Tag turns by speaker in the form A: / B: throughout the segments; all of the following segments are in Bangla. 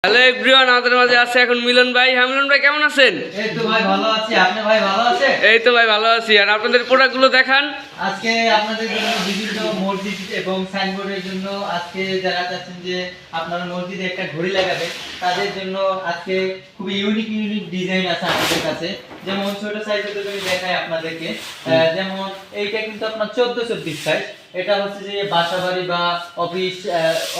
A: হ্যালো এভরিওয়ান, আমাদের মাঝে আছে এখন মিলন ভাই। হ্যাঁ মিলন ভাই, কেমন আছেন?
B: এই তো ভাই ভালো আছি। আপনি ভাই ভালো আছেন?
A: এই তো ভাই ভালো আছি। আর আপনাদের প্রোডাক্টগুলো দেখান।
B: আজকে আপনাদের জন্য বিভিন্ন মসজিদ এবং সাইনবোর্ডের জন্য আজকে যারা চাচ্ছেন যে আপনারা মসজিদে একটা ঘড়ি লাগাবেন, তাদের জন্য আজকে খুবই ইউনিক ডিজাইন আছে আমাদের কাছে। যেমন ছোট সাইজের যদি দেখাই আপনাদেরকে, যেমন এইটা কিন্তু আপনার 14-24 সাইজ। এটা হচ্ছে যে বাসাবাড়ি বা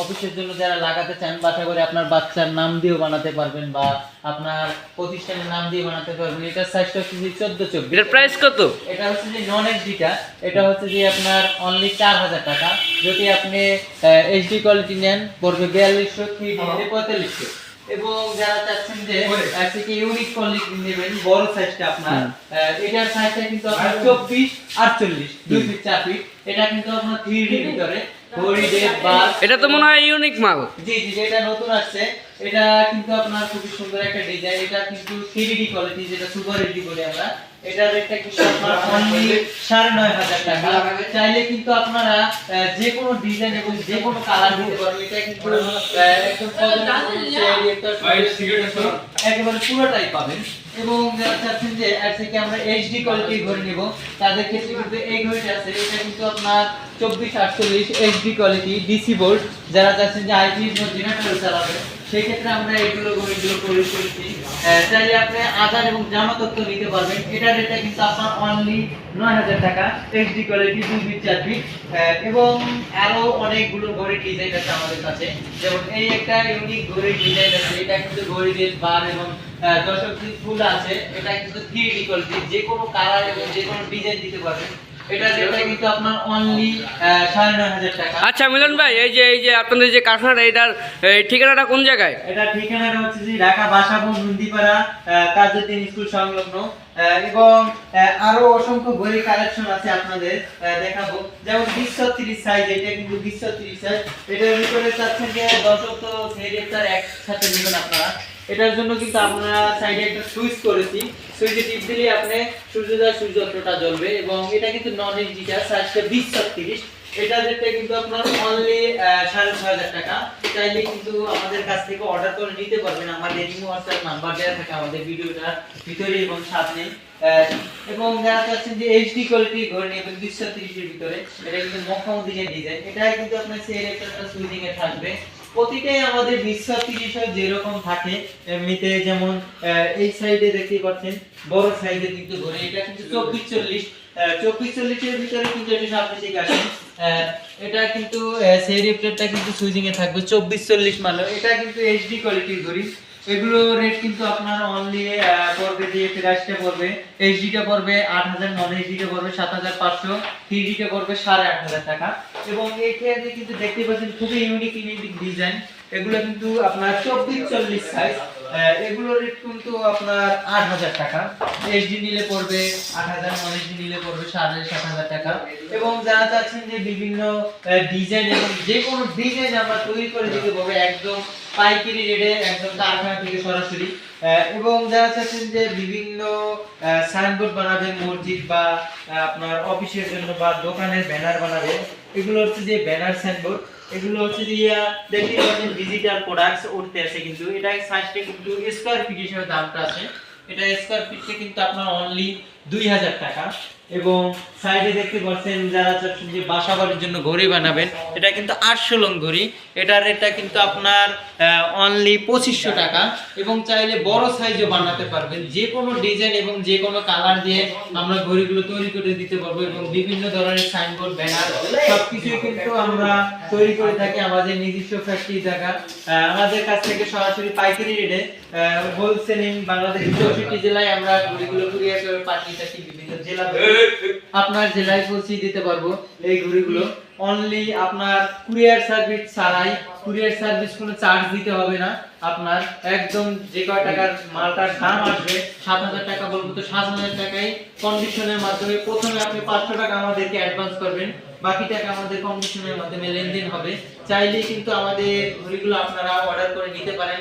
B: অফিসের জন্য যারা লাগাতে চান, বাসাবাড়ি আপনার বাচ্চার নাম দিয়েও বানাতে পারবেন বা আপনার প্রতিষ্ঠানের নাম দিয়ে বানাতে পারবেন। এটার সাইজটা হচ্ছে যে 14-24।
A: এটার প্রাইস কত?
B: এটা হচ্ছে যে নন এইচডিটা, এটা হচ্ছে যে আপনার অনলি 4000 টাকা। যদি আপনি এইচডি কোয়ালিটি নেন পড়বে 4200, 4500। এবং যারা চাচ্ছেন যে থেকে ইউনিক কোয়ালিটি নেবেন, বড় সাইজটা আপনার, এটার সাইজটা কিন্তু আপনার 24-48, 2 ফিট 4 ফিট। এটা কিন্তু আপনার 3D ভিতরে ঘড়ি ডেট বার।
A: এটা তো মনে হয় ইউনিক মাল।
B: জি জি, এটা নতুন আসছে। এটা কিন্তু আপনার খুবই সুন্দর একটা ডিজাইন। এটা কিন্তু 3D কোয়ালিটি, যেটা সুপার এইচডি বলি আমরা। এটার রেটটা কিন্তু আপনার অনলি 9500 টাকা। চাইলে কিন্তু আপনারা যে কোনো ডিজাইন এবং যে কোনো কালার দিতে পারবেন। এটা কিন্তু একদম একেবারে পুরোটাই পাবেন। এবং যারা চাচ্ছেন যে এর থেকে আমরা এইচডি কোয়ালিটি ঘড়ি নেব, তাদের ক্ষেত্রে কিন্তু এই ঘড়িটা আছে। এটা কিন্তু আপনার 2448 এইচডি কোয়ালিটি ডিসি বোল্ট। যারা চাচ্ছেন যে আইপিএস বা জেনারেটর চালাবেন, সেই ক্ষেত্রে আমরা এইগুলো ঘড়িগুলো প্রয়োগ করেছি। চাইলে আপনি আধার এবং জামা তথ্য নিতে পারবেন। এটার রেটটা কিন্তু আপনার অনলি 9000 টাকা, এইচডি কোয়ালিটি 2 ফিট 4 ফিট। এবং আরো অনেকগুলো ঘড়ির ডিজাইন আছে আমাদের কাছে। যেমন এই একটা ইউনিক ঘড়ির ডিজাইন আছে। এটা কিন্তু ঘড়ির বার এবং দর্শক ফুল আছে। এটা কিন্তু 3D কোয়ালিটি, যে কোনো কালার এবং যে কোনো ডিজাইন দিতে পারবেন। এটা রেটটা কিন্তু আপনার অনলি 9500 টাকা।
A: আচ্ছা মিলন ভাই, এই যে আপনাদের যে কারখানাটা, এটার ঠিকানাটা কোন জায়গায়?
B: এটা ঠিকানাটা হচ্ছে যে ঢাকা বাসাবো নন্দীপাড়া কাজুদ্দিন স্কুল সংলগ্ন। এবং আরো অসংখ্য ঘড়ি কালেকশন আছে আপনাদের দেখাবো। যেমন 20-30 সাইজ, এটা কিন্তু 20-30 সাইজ। এটার ভিতরে চাচ্ছেন যে দর্শক তো সেটার একসাথে নেবেন আপনারা। এটার জন্য কিন্তু আমরা সাইডে একটা সুইচ করেছি। সুইচে টিপ দিলে আপনি সূর্যোদয় সূর্যাস্তটা জ্বলবে। এবং এটা কিন্তু নন এইচডিটা, সাইজটা 20-30। এটা রেটটা কিন্তু আপনার অনলি 6500 টাকা। চাইলে কিন্তু আমাদের কাছ থেকে অর্ডার করে নিতে পারবেন। আমাদের ইমো হোয়াটসঅ্যাপ নাম্বার দেওয়া থাকে আমাদের ভিডিওটার ভিতরে এবং সামনে। এবং যারা চাচ্ছেন যে এইচডি কোয়ালিটি ঘড়ি নেবেন 20-30 এর ভিতরে, এটা কিন্তু মক্কামদিনের ডিজাইন। এটা কিন্তু আপনার সের একটা সুইচিং এ থাকবে। প্রতিটাই আমাদের 20-30 যেরকম থাকে এমনিতে। যেমন এই সাইডে দেখতে পাচ্ছেন বড় সাইজের কিন্তু ঘড়ি। এটা কিন্তু 24-40, 24-40 এর ভিতরে কিন্তু এটা সামনে দিকে আসে। এটা কিন্তু সেই রিপ্লেটটা কিন্তু সুইচিং এ থাকবে 24-40 মানে। এটা কিন্তু এইচডি কোয়ালিটির ঘড়ি। এগুলো রেট কিন্তু আপনার অনলি পড়বে যে প্রাইসটা পড়বে, এইচডিটা পড়বে 8000, নন এইচডিটা পড়বে 7500, 3ডিটা পড়বে 8500 টাকা। এবং এইখানে কিন্তু দেখতে পাচ্ছেন খুবই ইউনিক ডিজাইন। এগুলো কিন্তু আপনার 24-40 সাইজ। এগুলো রেট কিন্তু আপনার 8000 টাকা। এইচডি নিলে পড়বে 8000, নন এইচডি নিলে পড়বে 7500 টাকা। এবং যারা চাচ্ছেন যে বিভিন্ন ডিজাইন এবং যে কোনো ডিজাইন আমরা তৈরি করে দিতে পারবো একদম পাইকারি রেটে, একদম কারখানা থেকে সরাসরি। এবং যারা চাচ্ছেন যে বিভিন্ন সাইনবোর্ড বানাবেন মসজিদ বা আপনার অফিসের জন্য বা দোকানের ব্যানার বানাবেন, এগুলো হচ্ছে যে ব্যানার সাইনবোর্ড। এগুলো হচ্ছে যে দেখতে পাচ্ছেন ডিজিটাল প্রোডাক্টস উঠতে আছে। কিন্তু এটা সাইজটা কিন্তু স্কয়ার ফিট হিসেবে দামটা আছে। এটা স্কয়ার ফিটে কিন্তু আপনার অনলি 2000 টাকা। এবং সাইডে দেখতে পাচ্ছেন যারা চাচ্ছেন যে বাসাবাড়ির জন্য ঘড়ি বানাবেন, এটা কিন্তু 800 লং ঘড়ি। এটার রেটটা কিন্তু আপনার অনলি 2500 টাকা। এবং চাইলে বড় সাইজও বানাতে পারবেন, যে কোনো ডিজাইন এবং যে কোনো কালার দিয়ে আমরা ঘড়িগুলো তৈরি করে দিতে পারবো। এবং বিভিন্ন ধরনের সাইনবোর্ড, ব্যানার সবকিছুই কিন্তু আমরা তৈরি করে থাকি আমাদের নিজস্ব ফ্যাক্টরি থাকা। আমাদের কাছ থেকে সরাসরি পাইকারি রেটে হোলসেলিং বাংলাদেশের 64 জেলায় আমরা ঘড়িগুলো কুরিয়ার করে পাঠিয়ে থাকি। বিভিন্ন জেলা আপনার জেলায় পৌঁছে দিতে পারবো এই ঘড়িগুলো। অনলি আপনার কুরিয়ার সার্ভিস ছাড়াই, কুরিয়ার সার্ভিস কোনো চার্জ দিতে হবে না আপনার। একদম যে কয় টাকার মালটার দাম আসবে 7000 টাকা বলবো, তো 7000 টাকায় কন্ডিশনের মাধ্যমে প্রথমে আপনি 500 টাকা আমাদেরকে অ্যাডভান্স করবেন, বাকি টাকা আমাদের কন্ডিশনের মাধ্যমে লেনদেন হবে। চাইলে কিন্তু আমাদের ঘড়িগুলো আপনারা অর্ডার করে নিতে পারেন।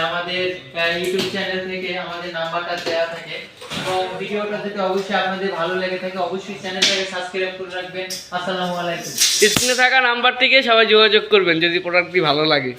B: আমাদের ইউটিউব চ্যানেল থেকে আমাদের নাম্বারটা দেওয়া থাকে। এবং ভিডিওটা যদি অবশ্যই আপনাদের ভালো লেগে থাকে, অবশ্যই চ্যানেলটাকে সাবস্ক্রাইব করে রাখবেন। আসসালামু আলাইকুম।
A: স্ক্রিনে থাকা নাম্বার থেকে সবাই যোগাযোগ করবেন যদি প্রোডাক্টটি ভালো লাগে।